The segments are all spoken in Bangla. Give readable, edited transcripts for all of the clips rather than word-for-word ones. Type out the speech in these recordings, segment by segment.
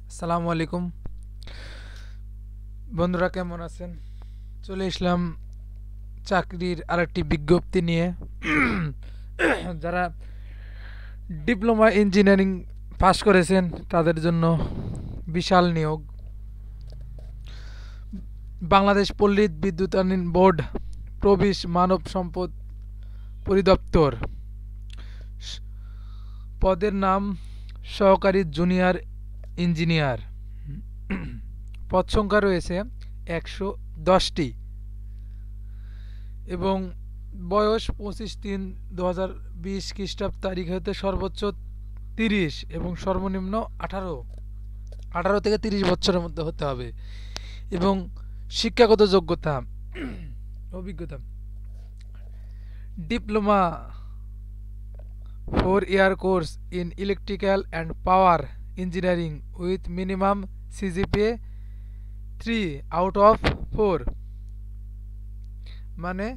আসসালামু আলাইকুম বন্ধুরা, কেমন আছেন? চলে আসলাম চাকরির আরেকটি বিজ্ঞপ্তি নিয়ে। যারা ডিপ্লোমা ইঞ্জিনিয়ারিং পাশ করেছেন তাদের জন্য বিশাল নিয়োগ। বাংলাদেশ পল্লী বিদ্যুতায়ন বোর্ড প্রবেশ মানব সম্পদ পরিদপ্তর। পদের নাম সহকারী জুনিয়র ইঞ্জিনিয়ার। পদ সংখ্যা রয়েছে ১১০টি এবং বয়স ২৫/৩/২০২০ খ্রিস্টাব্দ তারিখ হতে সর্বোচ্চ ৩০ এবং সর্বনিম্ন ১৮ থেকে ৩০ বছরের মধ্যে হতে হবে। এবং শিক্ষাগত যোগ্যতা অভিজ্ঞতা diploma 4 year course in electrical and power engineering with minimum CGPA 3/4, মানে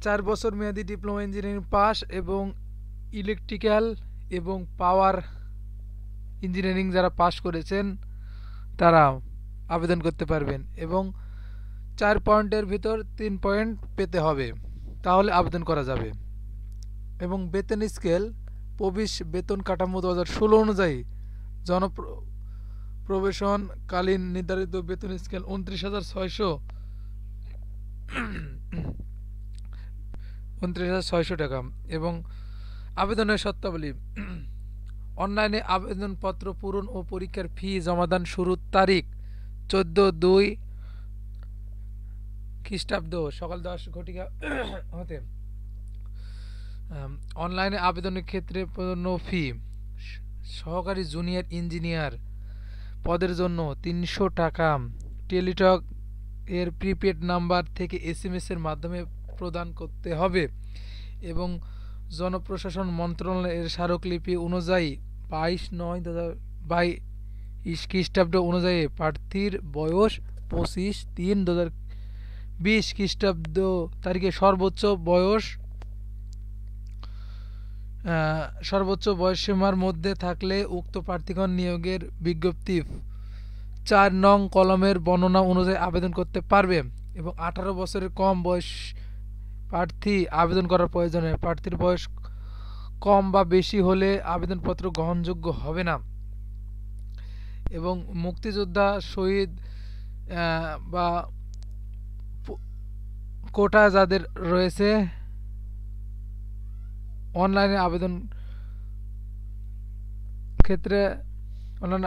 4 বছর মেয়াদী ডিপ্লোমা ইঞ্জিনিয়ারিং পাস এবং ইলেকট্রিক্যাল এবং পাওয়ার ইঞ্জিনিয়ারিং যারা পাস করেছেন তারা আবেদন করতে পারবেন এবং 4 পয়েন্টের ভিতর 3 পয়েন্ট পেতে হবে, তাহলে আবেদন করা যাবে। এবং বেতন স্কেল প্রবেশ বেতন কাঠামো 2016 অনুযায়ী জনপ্রবেশনকালীন নির্ধারিত বেতন স্কেল 29,600 টাকা। এবং আবেদনের শর্তাবলী: অনলাইনে আবেদনপত্র পূরণ ও পরীক্ষার ফি জমাদান শুরুর তারিখ 14/2 খ্রিস্টাব্দ সকাল 10 ঘটিকা হতে। অনলাইনে আবেদনের ক্ষেত্রে প্রদত্ত ফি: সহকারী জুনিয়র ইঞ্জিনিয়ার পদের জন্য ৩০০ টাকা টেলিটক এর প্রিপেড নাম্বার থেকে SMS এর মাধ্যমে প্রদান করতে হবে এবং জনপ্রশাসন মন্ত্রণালয়ের স্মারকলিপি অনুযায়ী 22/9/2022 খ্রিস্টাব্দ অনুযায়ী প্রার্থীর বয়স 25/3/2020 খ্রিস্টাব্দ তারিখে সর্বোচ্চ বয়সসীমার মধ্যে থাকলে উক্ত প্রার্থীগণ নিয়োগের বিজ্ঞপ্তি ৪ নং কলমের বর্ণনা অনুযায়ী আবেদন করতে পারবে। এবং 18 বছরের কম বয়স প্রার্থী আবেদন করার প্রয়োজনে প্রার্থীর বয়স কম বা বেশি হলে আবেদনপত্র গ্রহণযোগ্য হবে না। এবং মুক্তিযোদ্ধা, শহীদ বা কোটা যাদের রয়েছে অনলাইনে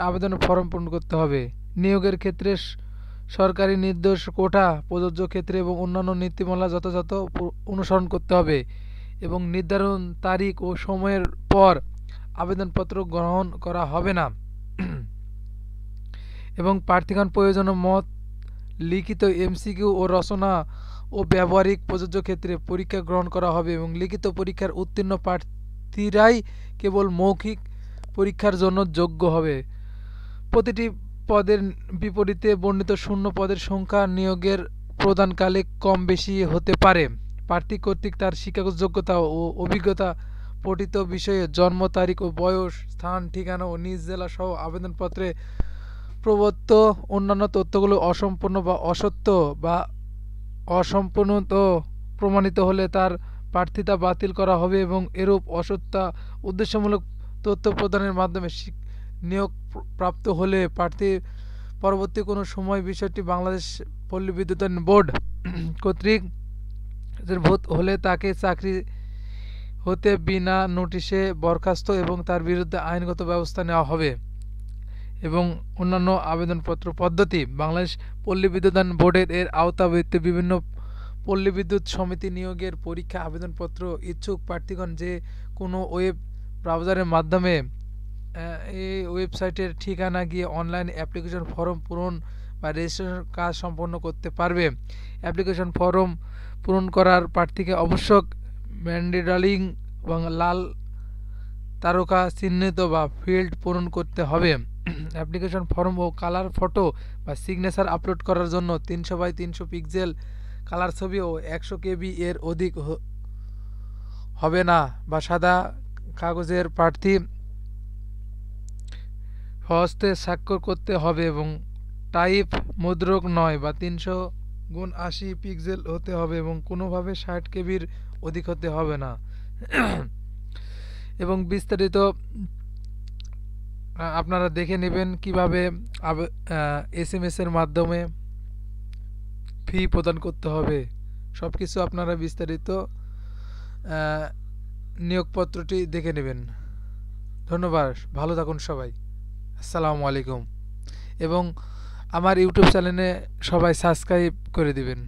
আবেদনের ফর্ম পূরণ করতে হবে। নিয়োগের ক্ষেত্রে সরকারি নির্দেশ, কোটা প্রযোজ্য ক্ষেত্রে এবং অন্যান্য নীতিমালা যথাযথ অনুসরণ করতে হবে এবং নির্ধারণ তারিখ ও সময়ের পর আবেদনপত্র গ্রহণ করা হবে না। এবং প্রার্থীগণ প্রয়োজনীয় মত, লিখিত MCQ ও রচনা ও ব্যবহারিক প্রযোজ্য ক্ষেত্রে পরীক্ষা গ্রহণ করা হবে এবং লিখিত পরীক্ষার উত্তীর্ণ প্রার্থীরাই কেবল মৌখিক পরীক্ষার জন্য যোগ্য হবে। প্রতিটি পদের বিপরীতে বর্ণিত শূন্য পদের সংখ্যা নিয়োগের প্রদানকালে কম বেশি হতে পারে। প্রার্থী কর্তৃক তার শিক্ষাগত যোগ্যতা ও অভিজ্ঞতা, পঠিত বিষয়ে জন্ম তারিখ ও বয়স, স্থান, ঠিকানা ও নিজ জেলা সহ আবেদনপত্রে প্রদত্ত অন্যান্য তথ্যগুলো অসম্পূর্ণ বা অসত্য বা অসম্পূর্ণত প্রমাণিত হলে তার প্রার্থিতা বাতিল করা হবে এবং এরূপ অসত্য উদ্দেশ্যমূলক তথ্য প্রদানের মাধ্যমে নিয়োগ প্রাপ্ত হলে প্রার্থী পরবর্তী কোনো সময় বিষয়টি বাংলাদেশ পল্লী বিদ্যুতায়ন বোর্ড কর্তৃক হলে তাকে চাকরি হতে বিনা নোটিশে বরখাস্ত এবং তার বিরুদ্ধে আইনগত ব্যবস্থা নেওয়া হবে। এবং অন্যান্য আবেদনপত্র পদ্ধতি: বাংলাদেশ পল্লী বিদ্যুতায়ন বোর্ডের এর আওতাভুক্ত বিভিন্ন পল্লী বিদ্যুৎ সমিতি নিয়োগের পরীক্ষা আবেদনপত্র ইচ্ছুক প্রার্থীগণ যে কোনো ওয়েব ব্রাউজারের মাধ্যমে এই ওয়েবসাইটের ঠিকানা গিয়ে অনলাইন অ্যাপ্লিকেশন ফর্ম পূরণ বা রেজিস্ট্রেশন কাজ সম্পন্ন করতে পারবে। অ্যাপ্লিকেশন ফর্ম পূরণ করার প্রার্থীকে অবশ্যক ম্যান্ডেটরি এবং লাল তারকা চিহ্নিত বা ফিল্ড পূরণ করতে হবে। অ্যাপ্লিকেশন ফর্ম ও কালার ফটো বা সিগনেচার আপলোড করার জন্য 300x300 পিক্সেল কালার ছবি ও 100 KB এর অধিক হবে না বা সাদা কাগজের প্রার্থী হস্তে স্বাক্ষর করতে হবে এবং টাইপ মুদ্রক নয় বা 300x80 পিক্সেল হতে হবে এবং কোনোভাবে 60 কেবির অধিক হতে হবে না। এবং বিস্তারিত আপনারা দেখে নেবেন কিভাবে SMS এর মাধ্যমে ফি প্রদান করতে হবে। সব কিছু আপনারা বিস্তারিত নিয়োগপত্রটি দেখে নেবেন। ধন্যবাদ, ভালো থাকুন সবাই। আসসালামু আলাইকুম। এবং আমার ইউটিউব চ্যানেলে সবাই সাবস্ক্রাইব করে দিবেন।